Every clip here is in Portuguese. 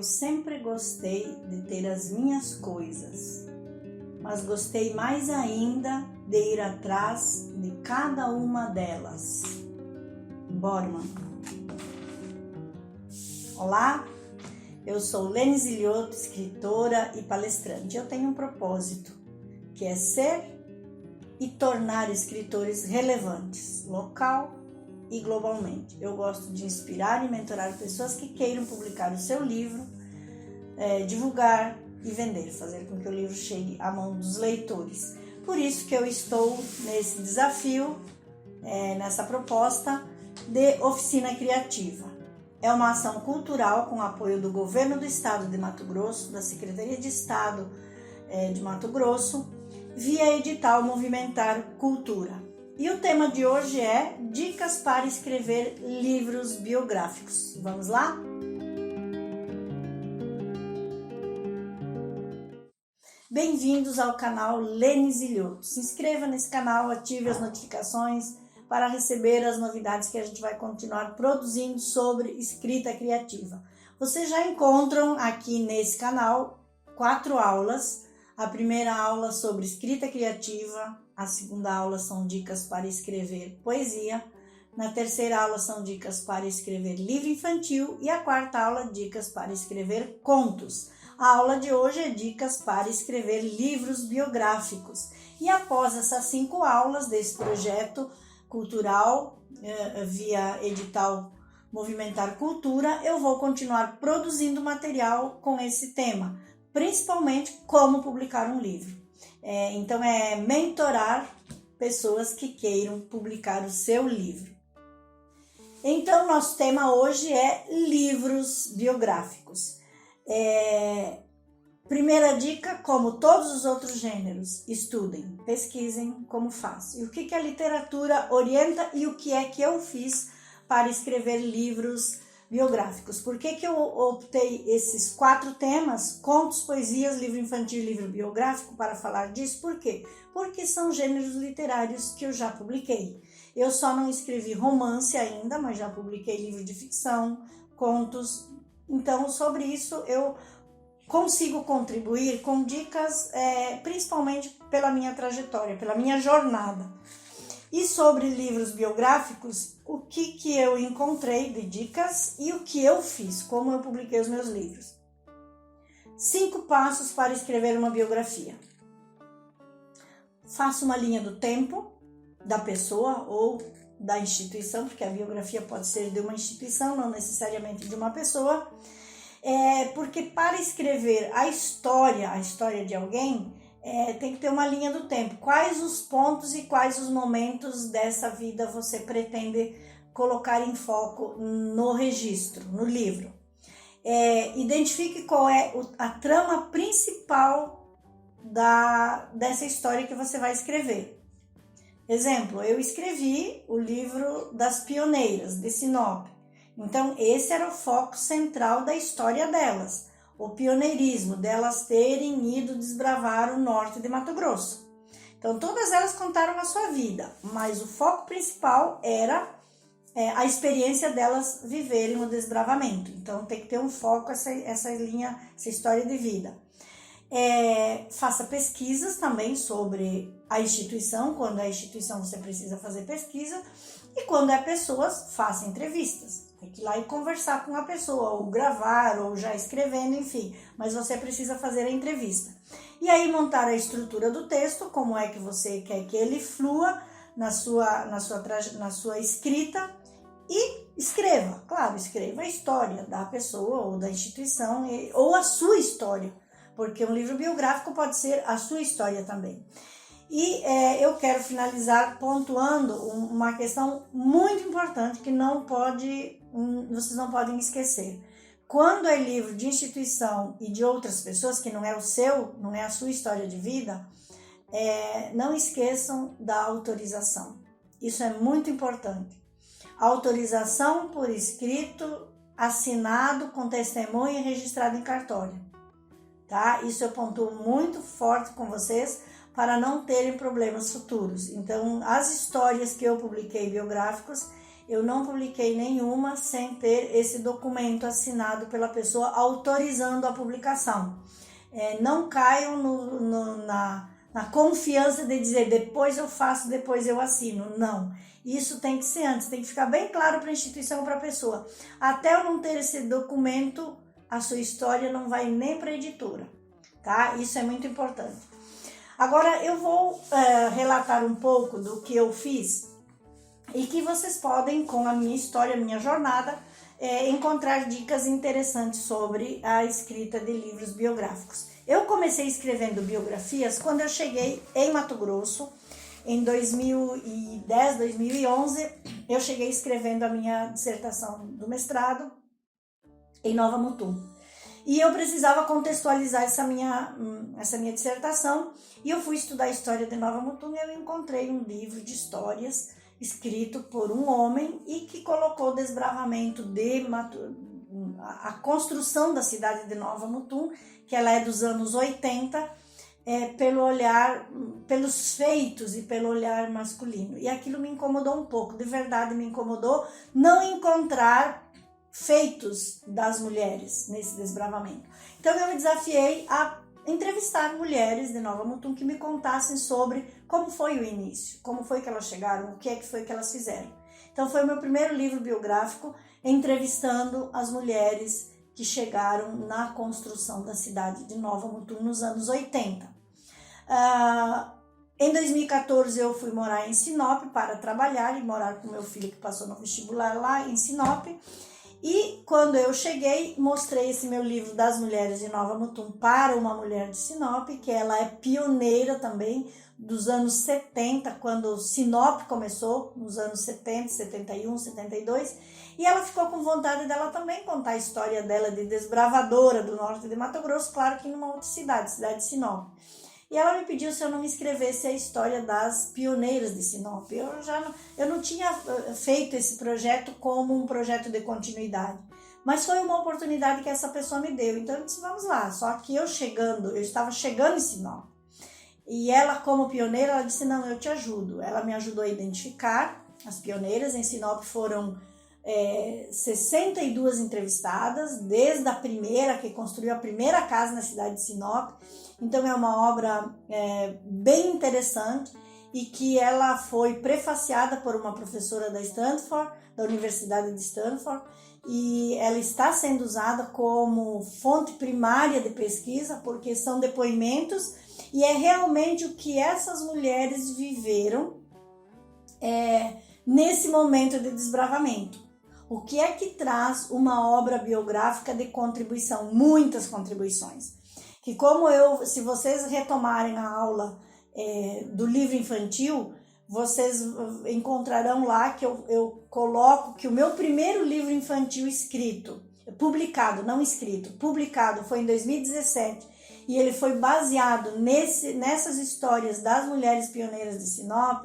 sempre gostei de ter as minhas coisas, mas gostei mais ainda de ir atrás de cada uma delas. Borman. Olá, eu sou Lene Zilioto, escritora e palestrante. Eu tenho um propósito, que é ser e tornar escritores relevantes, local e globalmente. Eu gosto de inspirar e mentorar pessoas que queiram publicar o seu livro, divulgar e vender, fazer com que o livro chegue à mão dos leitores. Por isso que eu estou nesse desafio, nessa proposta de oficina criativa. É uma ação cultural com apoio do Governo do Estado de Mato Grosso, da Secretaria de Estado de Mato Grosso, via edital Movimentar Cultura. E o tema de hoje é Dicas para escrever livros biográficos. Vamos lá? Bem-vindos ao canal Lene Zilioto. Se inscreva nesse canal, ative as notificações para receber as novidades que a gente vai continuar produzindo sobre escrita criativa. Vocês já encontram aqui nesse canal 4 aulas. A primeira aula sobre escrita criativa, a segunda aula são dicas para escrever poesia, na terceira aula são dicas para escrever livro infantil e a quarta aula, dicas para escrever contos. A aula de hoje é dicas para escrever livros biográficos. E após essas 5 aulas desse projeto cultural, via edital Movimentar Cultura, eu vou continuar produzindo material com esse tema, principalmente como publicar um livro. Então é mentorar pessoas que queiram publicar o seu livro. Então nosso tema hoje é livros biográficos. Primeira dica, como todos os outros gêneros, estudem, pesquisem como faz. E o que a literatura orienta e o que é que eu fiz para escrever livros biográficos. Por que eu optei esses 4 temas, contos, poesias, livro infantil e livro biográfico, para falar disso? Por quê? Porque são gêneros literários que eu já publiquei. Eu só não escrevi romance ainda, mas já publiquei livro de ficção, contos. Então, sobre isso, eu consigo contribuir com dicas, principalmente pela minha trajetória, pela minha jornada. E sobre livros biográficos, o que eu encontrei de dicas e o que eu fiz, como eu publiquei os meus livros. 5 passos para escrever uma biografia. Faça uma linha do tempo da pessoa ou da instituição, porque a biografia pode ser de uma instituição, não necessariamente de uma pessoa. Porque para escrever a história de alguém, tem que ter uma linha do tempo. Quais os pontos e quais os momentos dessa vida você pretende colocar em foco no registro, no livro? Identifique qual é a trama principal dessa história que você vai escrever. Exemplo, eu escrevi o livro das pioneiras de Sinop. Então, esse era o foco central da história delas. O pioneirismo, delas terem ido desbravar o norte de Mato Grosso. Então, todas elas contaram a sua vida, mas o foco principal era a experiência delas viverem o desbravamento. Então, tem que ter um foco, essa linha, essa história de vida. Faça pesquisas também sobre a instituição. Quando é instituição, você precisa fazer pesquisa. E quando é pessoas, faça entrevistas. Tem que ir lá e conversar com a pessoa, ou gravar, ou já escrevendo, enfim. Mas você precisa fazer a entrevista. E aí montar a estrutura do texto, como é que você quer que ele flua na sua escrita. E escreva, claro, escreva a história da pessoa ou da instituição, ou a sua história. Porque um livro biográfico pode ser a sua história também. E eu quero finalizar pontuando uma questão muito importante que vocês não podem esquecer. Quando é livro de instituição e de outras pessoas, que não é o seu, não é a sua história de vida, não esqueçam da autorização. Isso é muito importante. Autorização por escrito, assinado com testemunha e registrado em cartório. Tá? Isso eu pontuo muito forte com vocês, para não terem problemas futuros. Então, as histórias que eu publiquei biográficos, eu não publiquei nenhuma sem ter esse documento assinado pela pessoa autorizando a publicação. Não caiam na confiança de dizer depois eu faço, depois eu assino. Não, isso tem que ser antes, tem que ficar bem claro para a instituição ou para a pessoa. Até eu não ter esse documento, a sua história não vai nem para a editora, tá? Isso é muito importante. Agora eu vou relatar um pouco do que eu fiz e que vocês podem, com a minha história, a minha jornada, encontrar dicas interessantes sobre a escrita de livros biográficos. Eu comecei escrevendo biografias quando eu cheguei em Mato Grosso, em 2010, 2011, eu cheguei escrevendo a minha dissertação do mestrado em Nova Mutum. E eu precisava contextualizar essa minha dissertação, e eu fui estudar a história de Nova Mutum e eu encontrei um livro de histórias escrito por um homem e que colocou o desbravamento a construção da cidade de Nova Mutum, que ela é dos anos 80, pelos feitos e pelo olhar masculino. E aquilo me incomodou um pouco, de verdade me incomodou não encontrar feitos das mulheres nesse desbravamento. Então eu me desafiei a entrevistar mulheres de Nova Mutum que me contassem sobre como foi o início, como foi que elas chegaram, o que é que foi que elas fizeram. Então foi o meu primeiro livro biográfico, entrevistando as mulheres que chegaram na construção da cidade de Nova Mutum nos anos 80. Em 2014 eu fui morar em Sinop para trabalhar e morar com meu filho que passou no vestibular lá em Sinop. E quando eu cheguei, mostrei esse meu livro das mulheres de Nova Mutum para uma mulher de Sinop, que ela é pioneira também dos anos 70, quando Sinop começou, nos anos 70, 71, 72, e ela ficou com vontade dela também contar a história dela de desbravadora do norte de Mato Grosso, claro que numa outra cidade de Sinop. E ela me pediu se eu não escrevesse a história das pioneiras de Sinop. Eu não tinha feito esse projeto como um projeto de continuidade, mas foi uma oportunidade que essa pessoa me deu. Então eu disse, vamos lá. Só que eu estava chegando em Sinop. E ela, como pioneira, ela disse, não, eu te ajudo. Ela me ajudou a identificar as pioneiras. Em Sinop foram 62 entrevistadas, desde a primeira, que construiu a primeira casa na cidade de Sinop. Então é uma obra bem interessante e que ela foi prefaciada por uma professora da Stanford, da Universidade de Stanford, e ela está sendo usada como fonte primária de pesquisa, porque são depoimentos e é realmente o que essas mulheres viveram nesse momento de desbravamento. O que é que traz uma obra biográfica de contribuição? Muitas contribuições. Que se vocês retomarem a aula do livro infantil, vocês encontrarão lá que eu coloco que o meu primeiro livro infantil publicado foi em 2017, e ele foi baseado nessas histórias das mulheres pioneiras de Sinop,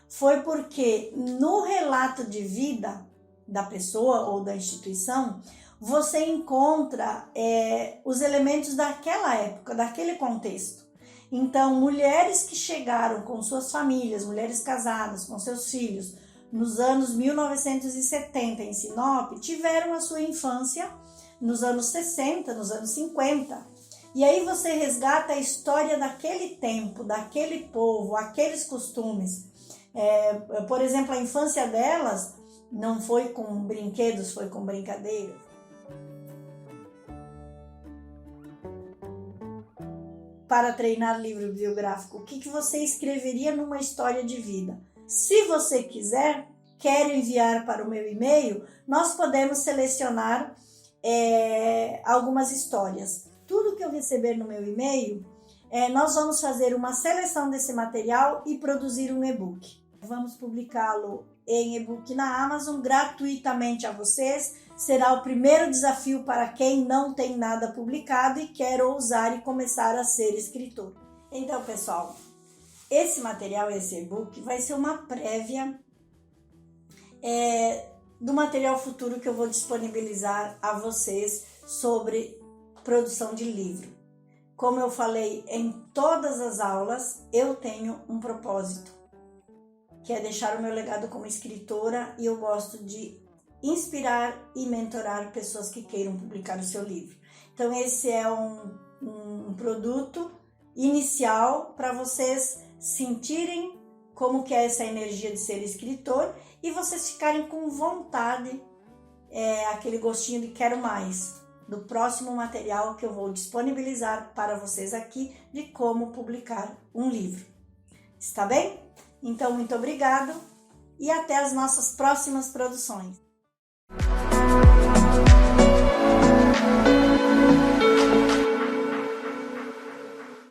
foi porque no relato de vida da pessoa ou da instituição, você encontra os elementos daquela época, daquele contexto. Então, mulheres que chegaram com suas famílias, mulheres casadas, com seus filhos, nos anos 1970 em Sinop, tiveram a sua infância nos anos 60, nos anos 50. E aí você resgata a história daquele tempo, daquele povo, aqueles costumes. Por exemplo, a infância delas não foi com brinquedos, foi com brincadeira. Para treinar livro biográfico, o que você escreveria numa história de vida? Se você quer enviar para o meu e-mail, nós podemos selecionar algumas histórias. Tudo que eu receber no meu e-mail, nós vamos fazer uma seleção desse material e produzir um e-book. Vamos publicá-lo em e-book na Amazon gratuitamente a vocês. Será o primeiro desafio para quem não tem nada publicado e quer ousar e começar a ser escritor. Então, pessoal, esse material, esse e-book, vai ser uma prévia do material futuro que eu vou disponibilizar a vocês sobre produção de livro. Como eu falei em todas as aulas, eu tenho um propósito. que é deixar o meu legado como escritora, e eu gosto de inspirar e mentorar pessoas que queiram publicar o seu livro. Então esse é um produto inicial para vocês sentirem como que é essa energia de ser escritor e vocês ficarem com vontade, aquele gostinho de quero mais, do próximo material que eu vou disponibilizar para vocês aqui de como publicar um livro. Está bem? Então, muito obrigado e até as nossas próximas produções.